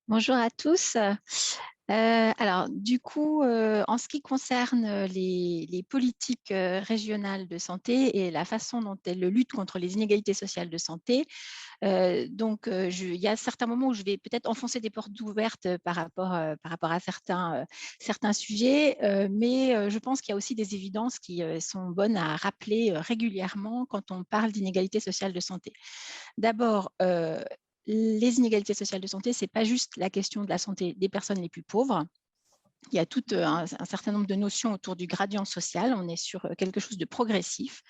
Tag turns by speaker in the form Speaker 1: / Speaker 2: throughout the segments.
Speaker 1: Bonjour à tous. Alors, du coup, en ce qui concerne les politiques régionales de santé et la façon dont elles luttent contre les inégalités sociales de santé, il y a certains moments où je vais peut-être enfoncer des portes ouvertes par rapport à certains sujets, mais je pense qu'il y a aussi des évidences qui sont bonnes à rappeler régulièrement quand on parle d'inégalités sociales de santé. D'abord, les inégalités sociales de santé, ce n'est pas juste la question de la santé des personnes les plus pauvres. Il y a tout un certain nombre de notions autour du gradient social. On est sur quelque chose de progressif.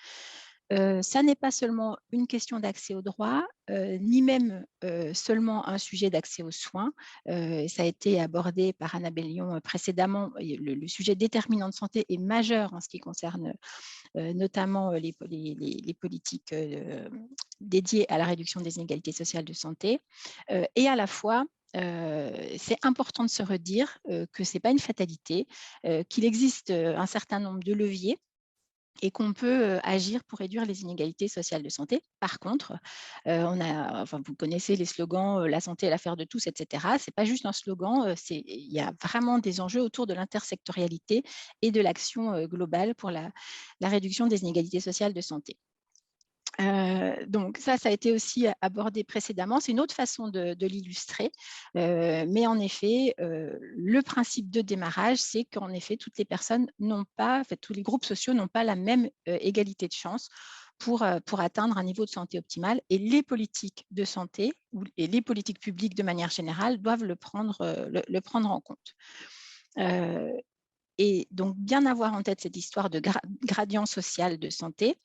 Speaker 1: Ça n'est pas seulement une question d'accès aux droits, ni même seulement un sujet d'accès aux soins. Ça a été abordé par Anna Bellion précédemment. Le sujet déterminant de santé est majeur en ce qui concerne notamment les politiques dédiées à la réduction des inégalités sociales de santé. Et à la fois, c'est important de se redire que ce n'est pas une fatalité, qu'il existe un certain nombre de leviers et qu'on peut agir pour réduire les inégalités sociales de santé. Par contre, vous connaissez les slogans la santé est l'affaire de tous, etc. Ce n'est pas juste un slogan, il y a vraiment des enjeux autour de l'intersectorialité et de l'action globale pour la réduction des inégalités sociales de santé. Donc ça a été aussi abordé précédemment. C'est une autre façon de l'illustrer. Mais en effet, le principe de démarrage, c'est qu'en effet, toutes les personnes n'ont pas, en fait, tous les groupes sociaux n'ont pas la même égalité de chance pour atteindre un niveau de santé optimal. Et les politiques de santé et les politiques publiques de manière générale doivent le prendre en compte. Et donc, bien avoir en tête cette histoire de gradient social de santé,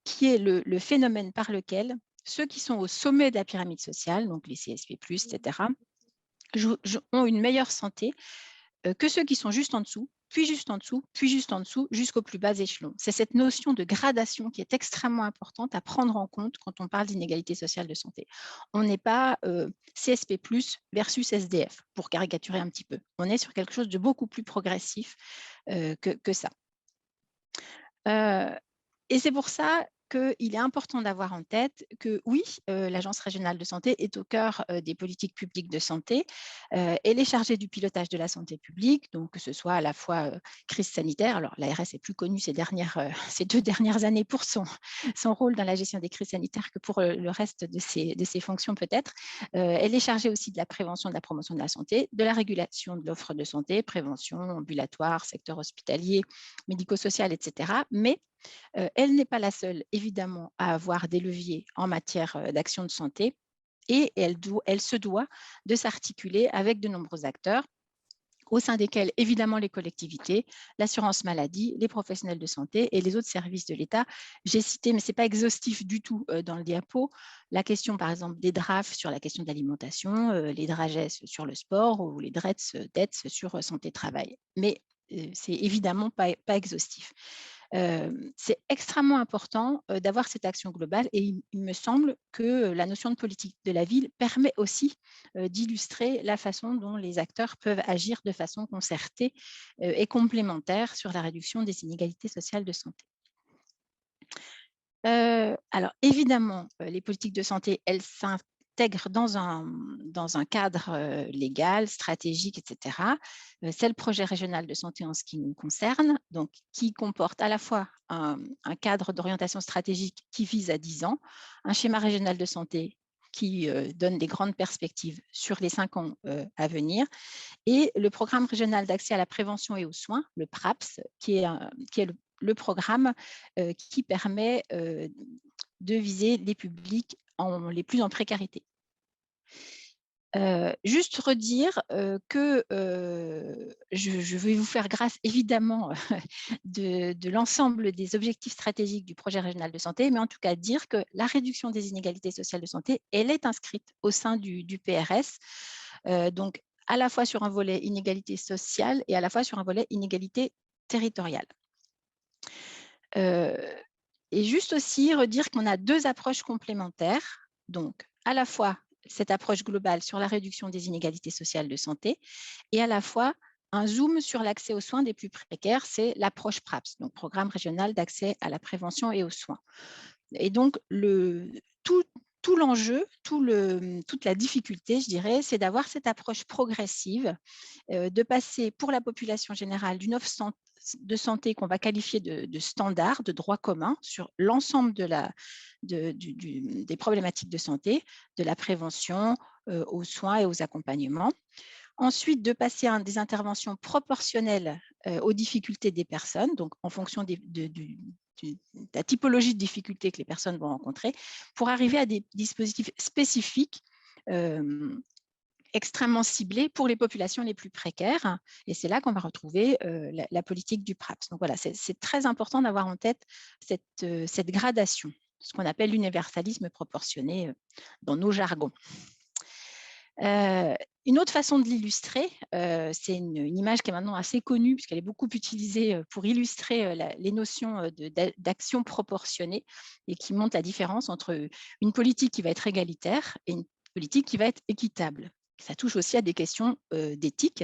Speaker 1: qui est le phénomène par lequel ceux qui sont au sommet de la pyramide sociale, donc les CSP+, etc., ont une meilleure santé que ceux qui sont juste en dessous, puis juste en dessous, puis juste en dessous, jusqu'au plus bas échelon. C'est cette notion de gradation qui est extrêmement importante à prendre en compte quand on parle d'inégalité sociale de santé. On n'est pas CSP+, versus SDF, pour caricaturer un petit peu. On est sur quelque chose de beaucoup plus progressif que ça. Et c'est pour ça qu'il est important d'avoir en tête que oui, l'Agence régionale de santé est au cœur des politiques publiques de santé. Elle est chargée du pilotage de la santé publique, donc que ce soit à la fois crise sanitaire. Alors l'ARS est plus connue ces 2 dernières années pour son rôle dans la gestion des crises sanitaires que pour le reste de ses fonctions peut-être. Elle est chargée aussi de la prévention, de la promotion de la santé, de la régulation de l'offre de santé, prévention, ambulatoire, secteur hospitalier, médico-social, etc. Mais elle n'est pas la seule, évidemment, à avoir des leviers en matière d'action de santé et elle se doit de s'articuler avec de nombreux acteurs, au sein desquels, évidemment, les collectivités, l'assurance maladie, les professionnels de santé et les autres services de l'État. J'ai cité, mais ce n'est pas exhaustif du tout dans le diapo, la question, par exemple, des DRAF sur la question de l'alimentation, les DRAGES sur le sport ou les DETS sur santé-travail. Mais c'est évidemment pas exhaustif. C'est extrêmement important d'avoir cette action globale et il me semble que la notion de politique de la ville permet aussi d'illustrer la façon dont les acteurs peuvent agir de façon concertée et complémentaire sur la réduction des inégalités sociales de santé. Alors évidemment, les politiques de santé, elles s'intègrent dans un cadre légal, stratégique, etc. C'est le projet régional de santé en ce qui nous concerne, donc qui comporte à la fois un cadre d'orientation stratégique qui vise à 10 ans, un schéma régional de santé qui donne des grandes perspectives sur les 5 ans à venir, et le programme régional d'accès à la prévention et aux soins, le PRAPS, qui est le programme qui permet de viser les publics les plus en précarité. Juste redire que je vais vous faire grâce évidemment de l'ensemble des objectifs stratégiques du projet régional de santé, mais en tout cas dire que la réduction des inégalités sociales de santé, elle est inscrite au sein du PRS, donc à la fois sur un volet inégalité sociale et à la fois sur un volet inégalité territoriale. Et juste aussi redire qu'on a 2 approches complémentaires, donc à la fois cette approche globale sur la réduction des inégalités sociales de santé et à la fois un zoom sur l'accès aux soins des plus précaires, c'est l'approche PRAPS, donc Programme régional d'accès à la prévention et aux soins. Et donc, tout l'enjeu, toute la difficulté, je dirais, c'est d'avoir cette approche progressive, de passer pour la population générale d'une offre de santé qu'on va qualifier de standard, de droit commun sur l'ensemble des problématiques de santé, de la prévention aux soins et aux accompagnements. Ensuite, de passer à des interventions proportionnelles aux difficultés des personnes, donc en fonction de la typologie de difficultés que les personnes vont rencontrer, pour arriver à des dispositifs spécifiques extrêmement ciblés pour les populations les plus précaires. Et c'est là qu'on va retrouver la politique du PRAPS. Donc voilà, c'est très important d'avoir en tête cette gradation, ce qu'on appelle l'universalisme proportionné dans nos jargons. Une autre façon de l'illustrer, c'est une image qui est maintenant assez connue puisqu'elle est beaucoup utilisée pour illustrer les notions d'action proportionnée et qui montre la différence entre une politique qui va être égalitaire et une politique qui va être équitable. Ça touche aussi à des questions d'éthique.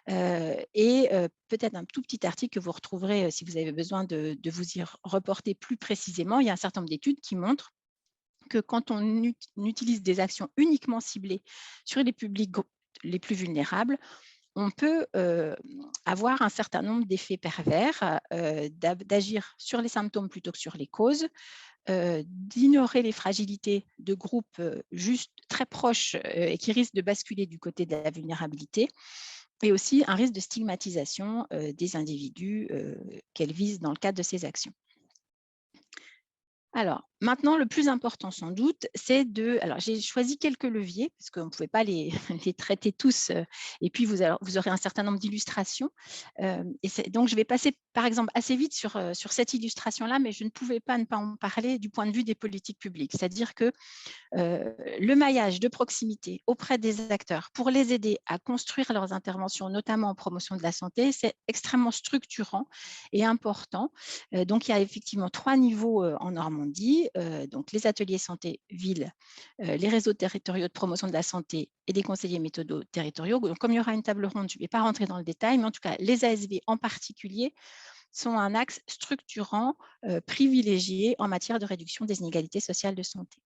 Speaker 1: Et peut-être un tout petit article que vous retrouverez si vous avez besoin de vous y reporter plus précisément. Il y a un certain nombre d'études qui montrent que quand on utilise des actions uniquement ciblées sur les publics les plus vulnérables, on peut avoir un certain nombre d'effets pervers, d'agir sur les symptômes plutôt que sur les causes, d'ignorer les fragilités de groupes juste très proches et qui risquent de basculer du côté de la vulnérabilité, et aussi un risque de stigmatisation des individus qu'elles visent dans le cadre de ces actions. Alors, maintenant, le plus important sans doute, c'est de… Alors, j'ai choisi quelques leviers, parce qu'on ne pouvait pas les traiter tous, et puis vous aurez un certain nombre d'illustrations. Donc, je vais passer, par exemple, assez vite sur cette illustration-là, mais je ne pouvais pas ne pas en parler du point de vue des politiques publiques. C'est-à-dire que le maillage de proximité auprès des acteurs pour les aider à construire leurs interventions, notamment en promotion de la santé, c'est extrêmement structurant et important. Donc, il y a effectivement 3 niveaux en Normandie, donc les ateliers santé-ville, les réseaux territoriaux de promotion de la santé et des conseillers méthodaux territoriaux. Donc, comme il y aura une table ronde, je ne vais pas rentrer dans le détail, mais en tout cas, les ASV en particulier sont un axe structurant privilégié en matière de réduction des inégalités sociales de santé.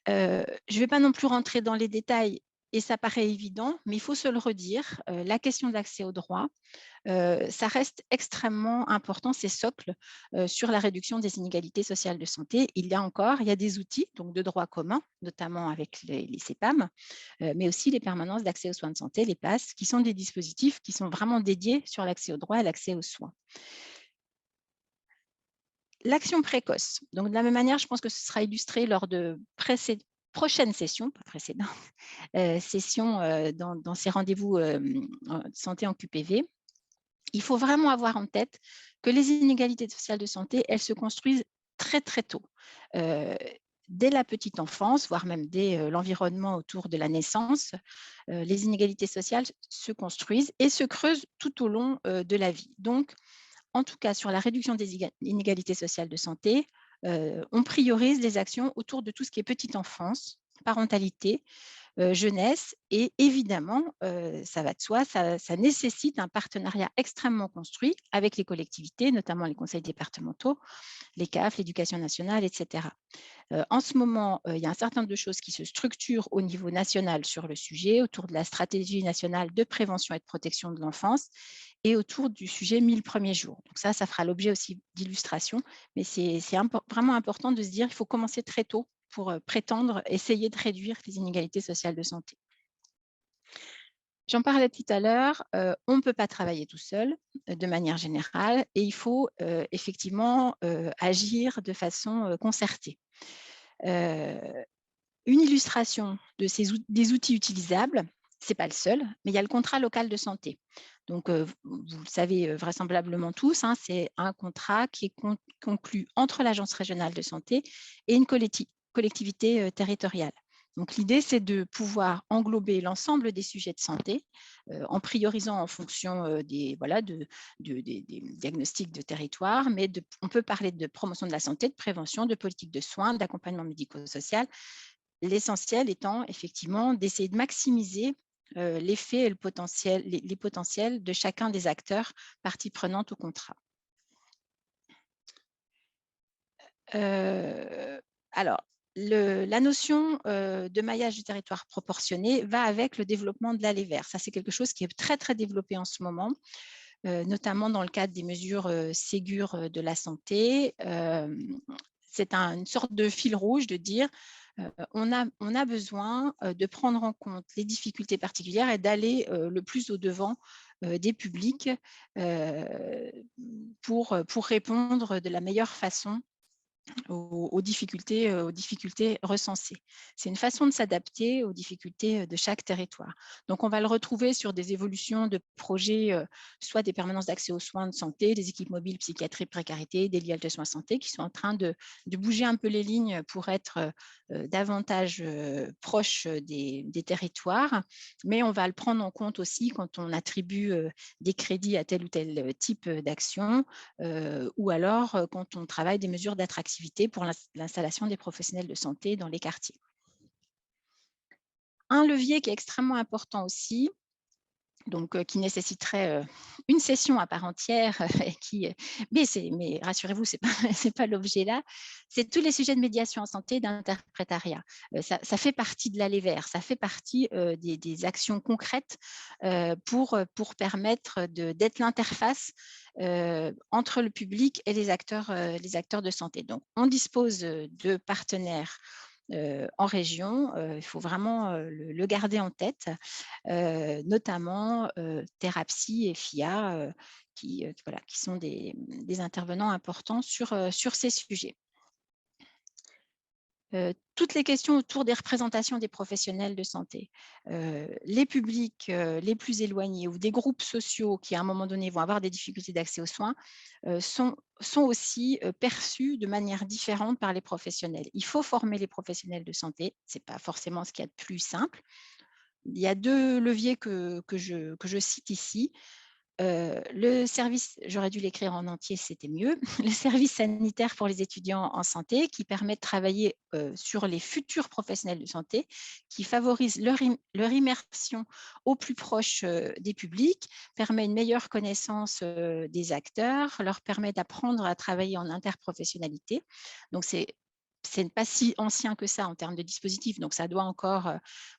Speaker 1: Je ne vais pas non plus rentrer dans les détails, et ça paraît évident, mais il faut se le redire, la question de l'accès aux droits, ça reste extrêmement important, ces socles sur la réduction des inégalités sociales de santé. Il y a des outils donc de droit commun, notamment avec les CPAM, mais aussi les permanences d'accès aux soins de santé, les PASS, qui sont des dispositifs qui sont vraiment dédiés sur l'accès aux droits et l'accès aux soins. L'action précoce. Donc, de la même manière, je pense que ce sera illustré lors de prochaines sessions, pas précédentes, sessions dans ces rendez-vous santé en QPV. Il faut vraiment avoir en tête que les inégalités sociales de santé, elles se construisent très, très tôt. Dès la petite enfance, voire même dès l'environnement autour de la naissance, les inégalités sociales se construisent et se creusent tout au long de la vie. Donc, en tout cas, sur la réduction des inégalités sociales de santé, on priorise les actions autour de tout ce qui est petite enfance, parentalité, jeunesse, et évidemment, ça va de soi, ça nécessite un partenariat extrêmement construit avec les collectivités, notamment les conseils départementaux, les CAF, l'éducation nationale, etc. En ce moment, il y a un certain nombre de choses qui se structurent au niveau national sur le sujet, autour de la stratégie nationale de prévention et de protection de l'enfance et autour du sujet 1000 premiers jours. Donc ça fera l'objet aussi d'illustrations, mais c'est vraiment important de se dire qu'il faut commencer très tôt pour prétendre essayer de réduire les inégalités sociales de santé. J'en parlais tout à l'heure, on ne peut pas travailler tout seul de manière générale et il faut effectivement agir de façon concertée. Une illustration des outils utilisables, ce n'est pas le seul, mais il y a le contrat local de santé. Donc, vous le savez vraisemblablement tous, hein, c'est un contrat qui est conclu entre l'Agence régionale de santé et une collectivité territoriale. Donc, l'idée, c'est de pouvoir englober l'ensemble des sujets de santé en priorisant en fonction des diagnostics de territoire, mais on peut parler de promotion de la santé, de prévention, de politique de soins, d'accompagnement médico-social. L'essentiel étant effectivement d'essayer de maximiser l'effet et les potentiels de chacun des acteurs partie prenante au contrat. Alors, la notion de maillage du territoire proportionné va avec le développement de l'aller vert. Ça, c'est quelque chose qui est très, très développé en ce moment, notamment dans le cadre des mesures Ségur de la santé. C'est une sorte de fil rouge de dire on a besoin de prendre en compte les difficultés particulières et d'aller le plus au-devant des publics pour répondre de la meilleure façon aux difficultés recensées. C'est une façon de s'adapter aux difficultés de chaque territoire. Donc, on va le retrouver sur des évolutions de projets, soit des permanences d'accès aux soins de santé, des équipes mobiles psychiatrie précarité, des liels de soins santé qui sont en train de bouger un peu les lignes pour être davantage proches des territoires. Mais on va le prendre en compte aussi quand on attribue des crédits à tel ou tel type d'action ou alors quand on travaille des mesures d'attractivité pour l'installation des professionnels de santé dans les quartiers. Un levier qui est extrêmement important aussi, donc qui nécessiterait une session à part entière, mais rassurez-vous, ce n'est pas, c'est pas l'objet là, c'est tous les sujets de médiation en santé et d'interprétariat. Ça fait partie de l'aller vers, ça fait partie des actions concrètes pour permettre d'être l'interface entre le public et les acteurs de santé. Donc, on dispose de partenaires en région, il faut vraiment le garder en tête, notamment Therapsy et FIA, voilà, qui sont des intervenants importants sur ces sujets. Toutes les questions autour des représentations des professionnels de santé, les publics les plus éloignés ou des groupes sociaux qui, à un moment donné, vont avoir des difficultés d'accès aux soins, sont aussi perçus de manière différente par les professionnels. Il faut former les professionnels de santé, ce n'est pas forcément ce qu'il y a de plus simple. Il y a 2 leviers que je cite ici. Le service, j'aurais dû l'écrire en entier, c'était mieux. Le service sanitaire pour les étudiants en santé qui permet de travailler sur les futurs professionnels de santé, qui favorise leur immersion au plus proche des publics, permet une meilleure connaissance des acteurs, leur permet d'apprendre à travailler en interprofessionnalité. Donc, c'est pas si ancien que ça en termes de dispositifs, donc ça doit encore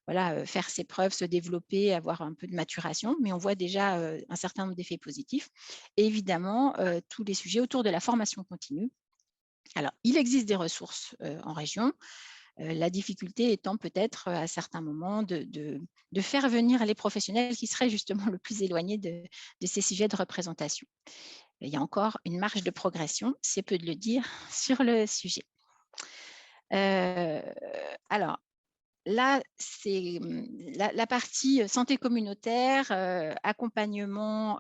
Speaker 1: voilà, faire ses preuves, se développer, avoir un peu de maturation, mais on voit déjà un certain nombre d'effets positifs. Et évidemment, tous les sujets autour de la formation continue. Alors, il existe des ressources en région, la difficulté étant peut-être à certains moments de faire venir les professionnels qui seraient justement le plus éloignés de ces sujets de représentation. Il y a encore une marge de progression, c'est peu de le dire, sur le sujet. Alors, là, c'est la partie santé communautaire, accompagnement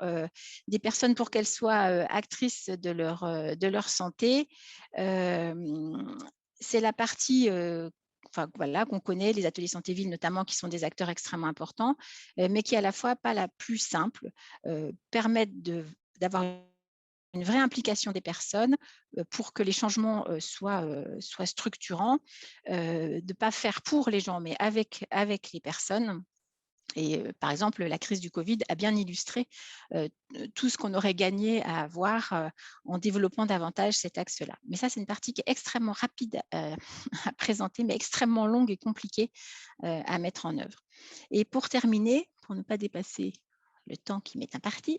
Speaker 1: des personnes pour qu'elles soient actrices de leur santé. C'est la partie enfin, voilà, qu'on connaît, les ateliers santé ville notamment, qui sont des acteurs extrêmement importants, mais qui est à la fois pas la plus simple, permettent d'avoir une vraie implication des personnes pour que les changements soient structurants, de ne pas faire pour les gens, mais avec les personnes. Et par exemple, la crise du Covid a bien illustré tout ce qu'on aurait gagné à avoir en développant davantage cet axe-là. Mais ça, c'est une partie qui est extrêmement rapide à présenter, mais extrêmement longue et compliquée à mettre en œuvre. Et pour terminer, pour ne pas dépasser le temps qui m'est imparti,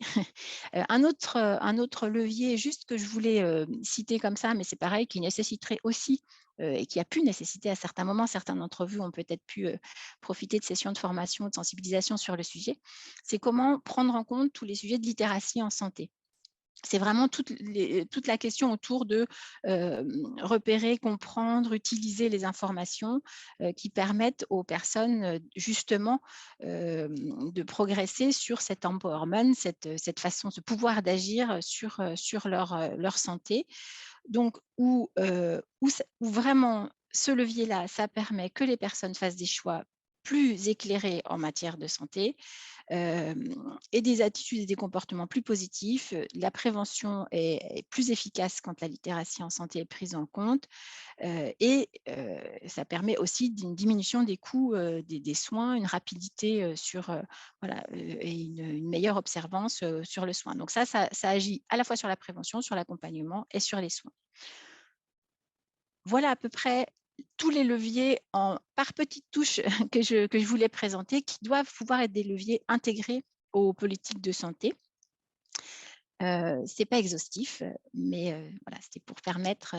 Speaker 1: un autre levier juste que je voulais citer comme ça, mais c'est pareil, qui nécessiterait aussi et qui a pu nécessiter à certains moments, certains d'entre vous ont peut-être pu profiter de sessions de formation, de sensibilisation sur le sujet, c'est comment prendre en compte tous les sujets de littératie en santé. C'est vraiment toute la question autour de repérer, comprendre, utiliser les informations qui permettent aux personnes justement de progresser sur cet empowerment, cette façon, ce pouvoir d'agir sur leur santé. Donc, où vraiment ce levier-là, ça permet que les personnes fassent des choix plus éclairés en matière de santé, et des attitudes et des comportements plus positifs. La prévention est plus efficace quand la littératie en santé est prise en compte et ça permet aussi une diminution des coûts des soins, une rapidité voilà, et une meilleure observance sur le soin. Donc ça agit à la fois sur la prévention, sur l'accompagnement et sur les soins. voilà à peu près tous les leviers par petites touches que je voulais présenter, qui doivent pouvoir être des leviers intégrés aux politiques de santé. C'est pas exhaustif, mais voilà, c'était pour permettre,